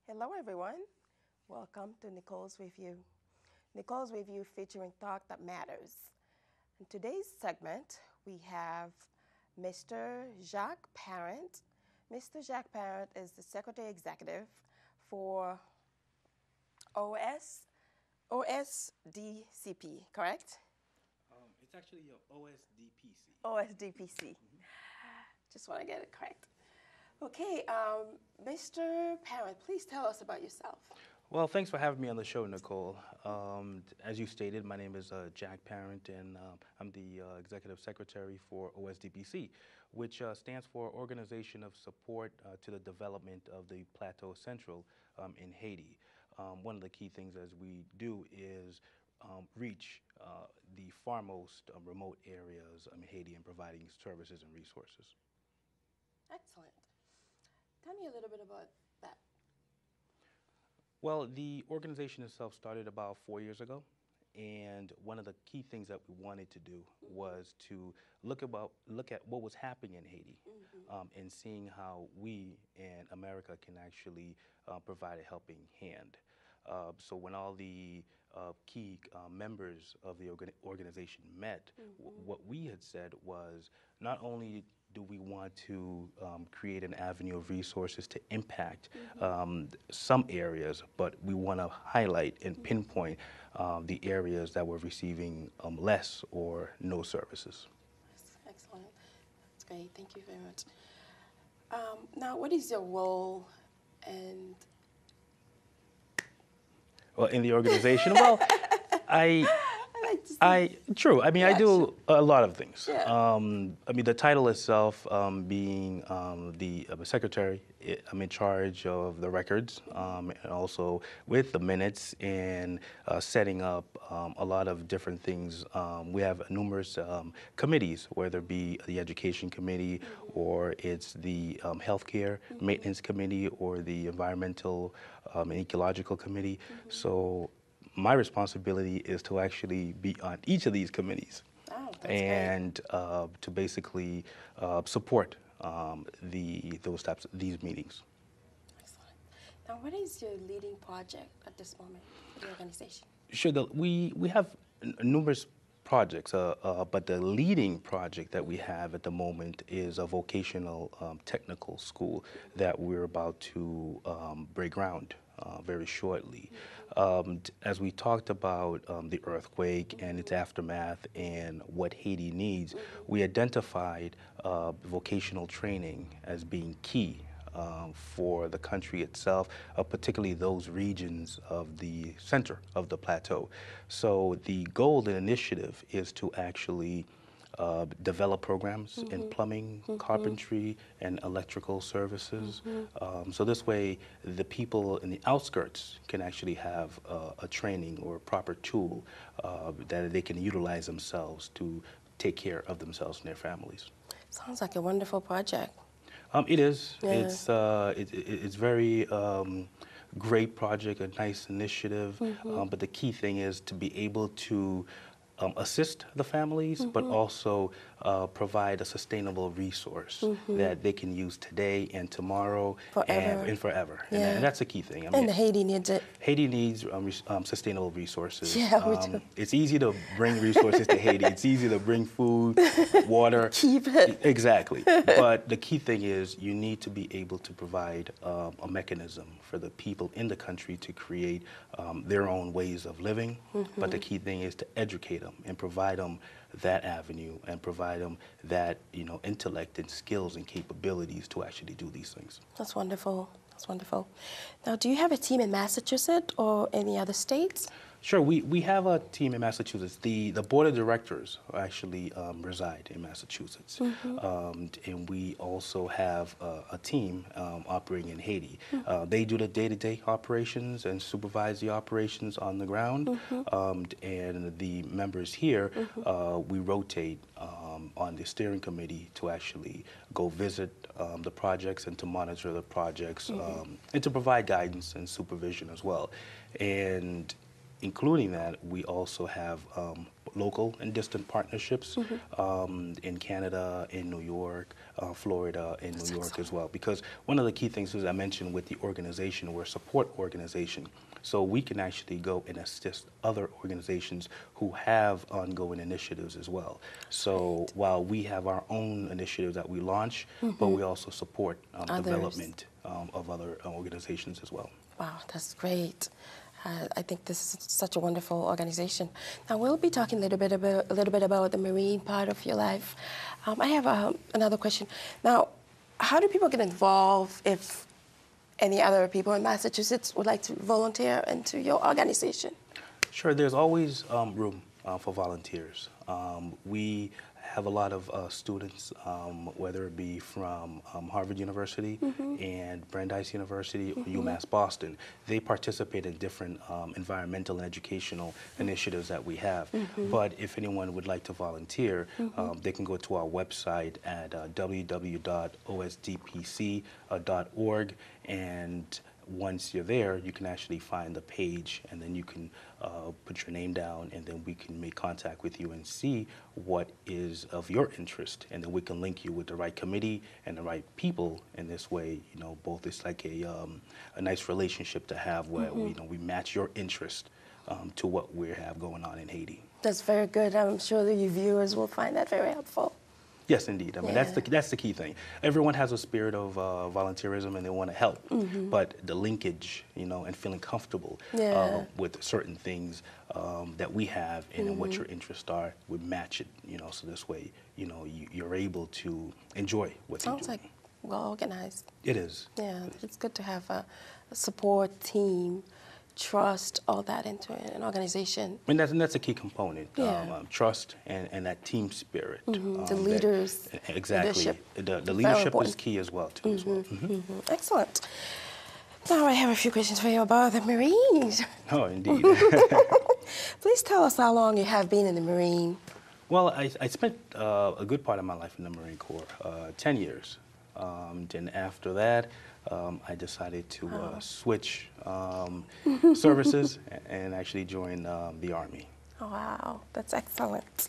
Hello, everyone. Welcome to Nicole's Review. Nicole's Review featuring Talk That Matters. In today's segment, we have Mr. Jacques Parent. Mr. Jacques Parent is the Secretary Executive for OSDCP, correct? It's actually your OSDPC. OSDPC. Just want to get it correct. Okay, Mr. Parent, please tell us about yourself. Well, thanks for having me on the show, Nicole. As you stated, my name is Jack Parent, and I'm the Executive Secretary for OSDPC, which stands for Organization of Support to the Development of the Plateau Central in Haiti. One of the key things as we do is reach the far most remote areas in Haiti and providing services and resources. Excellent. Tell me a little bit about that. Well, the organization itself started about 4 years ago, and one of the key things that we wanted to do was to look at what was happening in Haiti, and seeing how we in America can actually provide a helping hand. So when all the key members of the organization met, what we had said was not only do we want to create an avenue of resources to impact some areas, but we want to highlight and pinpoint the areas that were receiving less or no services. Excellent. That's great. Thank you very much. Now, what is your role and Well, in the organization, well, I true. I mean, I do a lot of things. Yeah. I mean, the title itself, being the secretary, I'm in charge of the records, and also with the minutes and setting up a lot of different things. We have numerous committees, whether it be the education committee, or it's the healthcare maintenance committee, or the environmental and ecological committee. So my responsibility is to actually be on each of these committees, and to basically support these meetings. excellent. Now, what is your leading project at this moment for the organization? Sure, we have numerous projects, but the leading project that we have at the moment is a vocational technical school that we're about to break ground very shortly. As we talked about the earthquake and its aftermath and what Haiti needs, we identified vocational training as being key for the country itself, particularly those regions of the center of the plateau. So the goal and initiative is to actually develop programs in plumbing, carpentry, and electrical services. So this way, the people in the outskirts can actually have a training or a proper tool that they can utilize themselves to take care of themselves and their families. Sounds like a wonderful project. It is. Yeah. It's very great project, a nice initiative. But the key thing is to be able to assist the families, but also provide a sustainable resource that they can use today and tomorrow and forever. Yeah. And that's a key thing. I And Haiti needs it. Haiti needs sustainable resources. Yeah, we do. It's easy to bring resources to Haiti. It's easy to bring food, water. Keep it. Exactly. But the key thing is you need to be able to provide a mechanism for the people in the country to create their own ways of living. But the key thing is to educate them and provide them that avenue and provide them that, intellect and skills and capabilities to actually do these things. That's wonderful. That's wonderful. Now, do you have a team in Massachusetts or any other states? Sure, we have a team in Massachusetts. The board of directors actually reside in Massachusetts. And we also have a team operating in Haiti. They do the day-to-day operations and supervise the operations on the ground. And the members here, we rotate on the steering committee to actually go visit the projects and to monitor the projects and to provide guidance and supervision as well. And including that, we also have local and distant partnerships in Canada, in New York, Florida, in That's New York excellent. as well. Because one of the key things, as I mentioned with the organization, we're a support organization. So we can actually go and assist other organizations who have ongoing initiatives as well. So while we have our own initiatives that we launch, but we also support Others. development of other organizations as well. Wow, that's great. I think this is such a wonderful organization. Now we'll be talking a little bit about the marine part of your life. I have another question. Now, how do people get involved if any other people in Massachusetts would like to volunteer into your organization? Sure, there's always room for volunteers. We have a lot of students, whether it be from Harvard University and Brandeis University or UMass Boston. They participate in different environmental and educational initiatives that we have. But if anyone would like to volunteer, they can go to our website at www.osdpc.org, and once you're there, you can actually find the page, and then you can put your name down, and then we can make contact with you and see what is of your interest, and then we can link you with the right committee and the right people. In this way, you know, both it's like a nice relationship to have where we match your interest to what we have going on in Haiti. That's very good. I'm sure that your viewers will find that very helpful. Yes, indeed. I mean, that's the key thing. Everyone has a spirit of volunteerism and they want to help, but the linkage, and feeling comfortable with certain things that we have and what your interests are would match it, so this way, you're able to enjoy what you're doing. Sounds like well organized. It is. Yeah, it's good to have a support team, trust, all that into an organization. And that's a key component. Yeah. Trust and that team spirit. The leaders. Exactly. Leadership. The leadership is important. key as well, too. As well. Excellent. Now I have a few questions for you about the Marines. Oh, indeed. Please tell us how long you have been in the Marine. Well, I spent a good part of my life in the Marine Corps, 10 years. Then after that, I decided to switch services and actually join the Army. Oh, wow, that's excellent.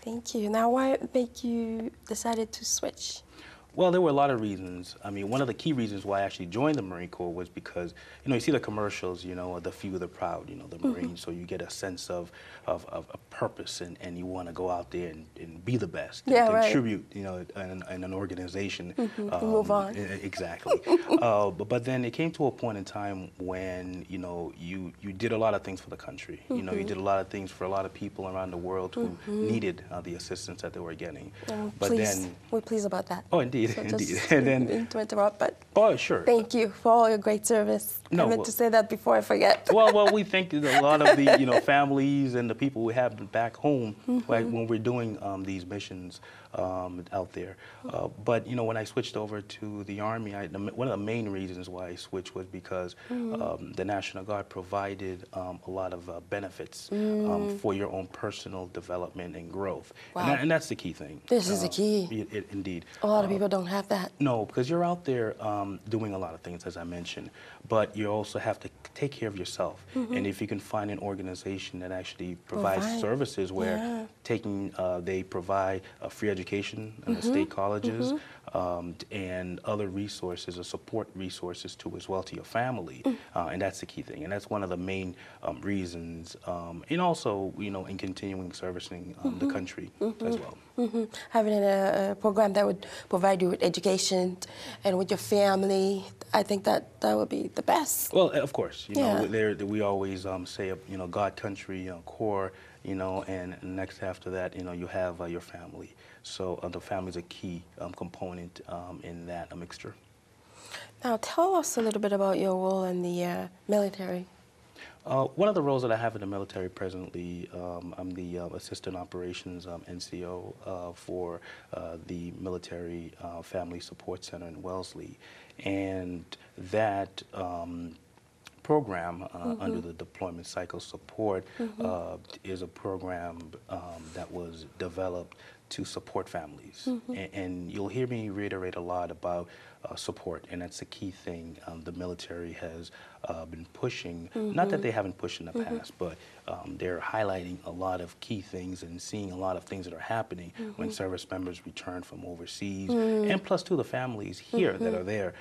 Thank you. Now, why make you decided to switch? Well, there were a lot of reasons. I mean, one of the key reasons why I actually joined the Marine Corps was because, you see the commercials, the few, the proud, the Marines. So you get a sense of a purpose, and you want to go out there and be the best, and contribute, in an organization. Move on. Exactly. But then it came to a point in time when, you did a lot of things for the country. You did a lot of things for a lot of people around the world who needed the assistance that they were getting. But we're pleased about that. Oh, indeed. So indeed. just And then, to interrupt, but sure. Thank you for all your great service. No, I meant to say that before I forget. well, we thank a lot of the families and the people we have back home, like when we're doing these missions out there. But when I switched over to the Army, one of the main reasons why I switched was because the National Guard provided a lot of benefits for your own personal development and growth. Wow. And that's the key thing. This is the key. Indeed. A lot of people don't have that. No, because you're out there doing a lot of things, as I mentioned, but you also have to take care of yourself. And if you can find an organization that actually provides services where they provide free education in the state colleges and other resources or support resources too as well to your family, and that's the key thing. And that's one of the main reasons, and also, in continuing servicing the country as well. Having a program that would provide you with education and with your family, I think that would be the best. Well, of course, we always say, God, country, core, and next after that, you have your family. So the family is a key component in that mixture. Now, tell us a little bit about your role in the military. One of the roles that I have in the military presently, I'm the Assistant Operations NCO for the Military Family Support Center in Wellesley. And that program under the Deployment Cycle Support is a program that was developed to support families. And you'll hear me reiterate a lot about support, and that's a key thing the military has been pushing. Not that they haven't pushed in the past, but they're highlighting a lot of key things and seeing a lot of things that are happening when service members return from overseas, and plus to the families here that are there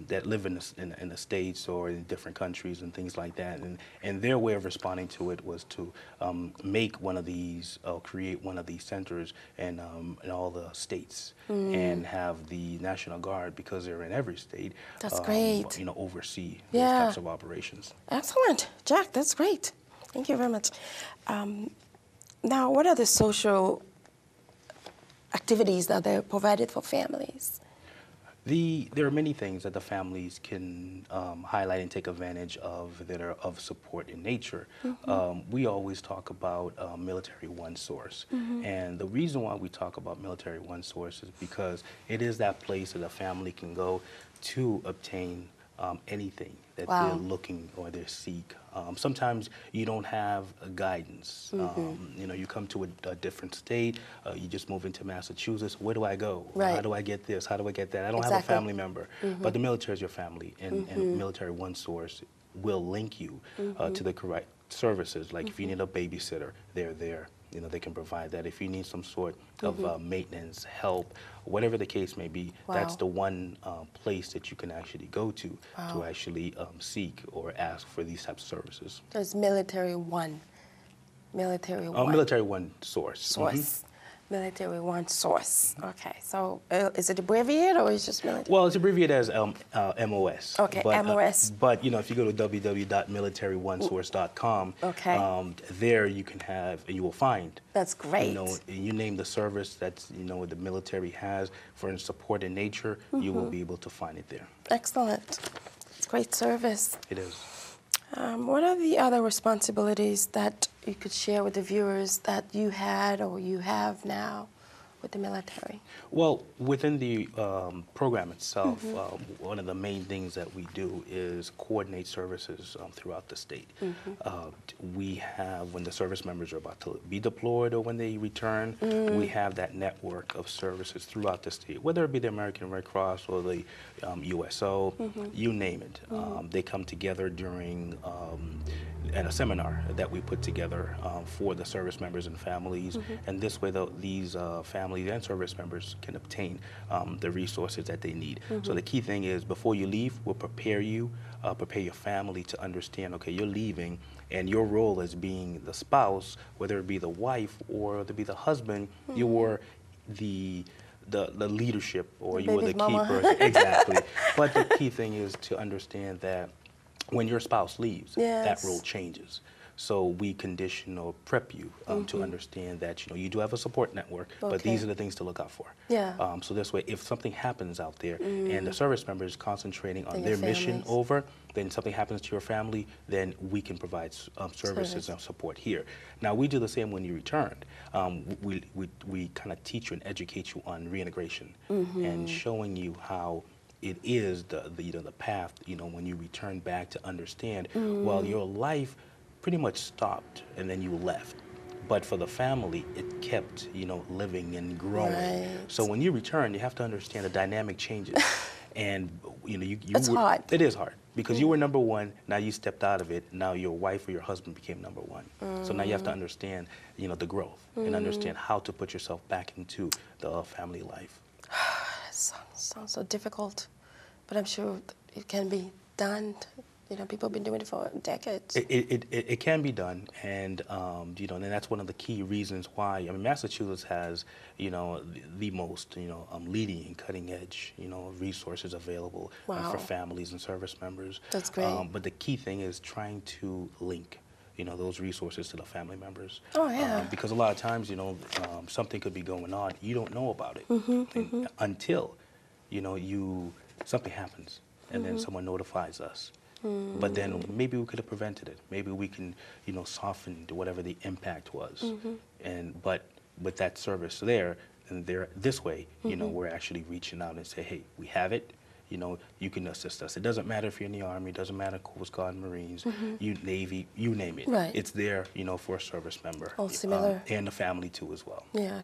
that live in the States or in different countries and things like that. And their way of responding to it was to make one of these, create one of these centers in all the states and have the National Guard, because they're in every state, That's great. you know, oversee Yeah. those types of operations. Excellent. Jack, that's great. Thank you very much. Now, what are the social activities that are provided for families? There are many things that the families can highlight and take advantage of that are of support in nature. We always talk about Military One Source. And the reason why we talk about Military One Source is because it is that place that a family can go to obtain anything that Wow. they're looking or they seek. Sometimes you don't have guidance. You know, you come to a different state, you just move into Massachusetts. Where do I go? Right. How do I get this? How do I get that? I don't have a Exactly. family member. But the military is your family, and Military One Source will link you to the correct services. Like if you need a babysitter, they're there. You know, they can provide that. If you need some sort of maintenance, help, whatever the case may be, that's Wow. the one place that you can actually go to Wow. actually seek or ask for these types of services. There's Military One. Military One. Military One Source. Source. Military One Source. Okay, so is it abbreviated or is it just military? Well, it's abbreviated as MOS. Okay, but, MOS. But you know, if you go to www.militaryOneSource.com, Okay. There you can have, you will find. That's great. You know, you name the service that's, you know, the military has for support in nature, you will be able to find it there. Excellent. It's great service. It is. What are the other responsibilities that you could share with the viewers that you had or you have now with the military? Well, within the program itself, one of the main things that we do is coordinate services throughout the state. We have, when the service members are about to be deployed or when they return, we have that network of services throughout the state, whether it be the American Red Cross or the USO, you name it. They come together during at a seminar that we put together for the service members and families, and this way these families and service members can obtain the resources that they need. So the key thing is, before you leave, we'll prepare you, prepare your family to understand, okay, you're leaving, and your role as being the spouse, whether it be the wife or to be the husband, you're the leadership, or you were the Baby's key mama. person. Exactly. But the key thing is to understand that when your spouse leaves, that Yes. role changes. So we condition or prep you to understand that, you know, you do have a support network, but Okay. these are the things to look out for. Yeah. So this way, if something happens out there and the service member is concentrating on And their your mission families. over, then something happens to your family, then we can provide services and support here. Now, we do the same when you return. We kind of teach you and educate you on reintegration and showing you how it is the path, you know, when you return back to understand, well, your life pretty much stopped and then you left. But for the family, it kept, you know, living and growing. Right. So when you return, you have to understand the dynamic changes. And, you know, It's hard. It is hard because you were number one, now you stepped out of it, now your wife or your husband became number one. So now you have to understand, you know, the growth and understand how to put yourself back into the family life. Sounds so difficult, but I'm sure it can be done. You know, people have been doing it for decades. It can be done, and you know, and that's one of the key reasons why. I mean, Massachusetts has, you know, the most, you know, leading and cutting edge, you know, resources available for Wow. families and service members. That's great. But the key thing is trying to link, you know, those resources to the family members. Oh, yeah. Because a lot of times, you know, something could be going on, you don't know about it until, you know, something happens, and then someone notifies us. But then maybe we could have prevented it. Maybe we can, you know, soften whatever the impact was. But with that service there, and this way, you know, we're actually reaching out and say, hey, we have it. You know, you can assist us. It doesn't matter if you're in the Army. It doesn't matter Coast Guard, Marines, you Navy, you name it. Right. It's there, you know, for a service member. All similar. And the family too as well. Yeah,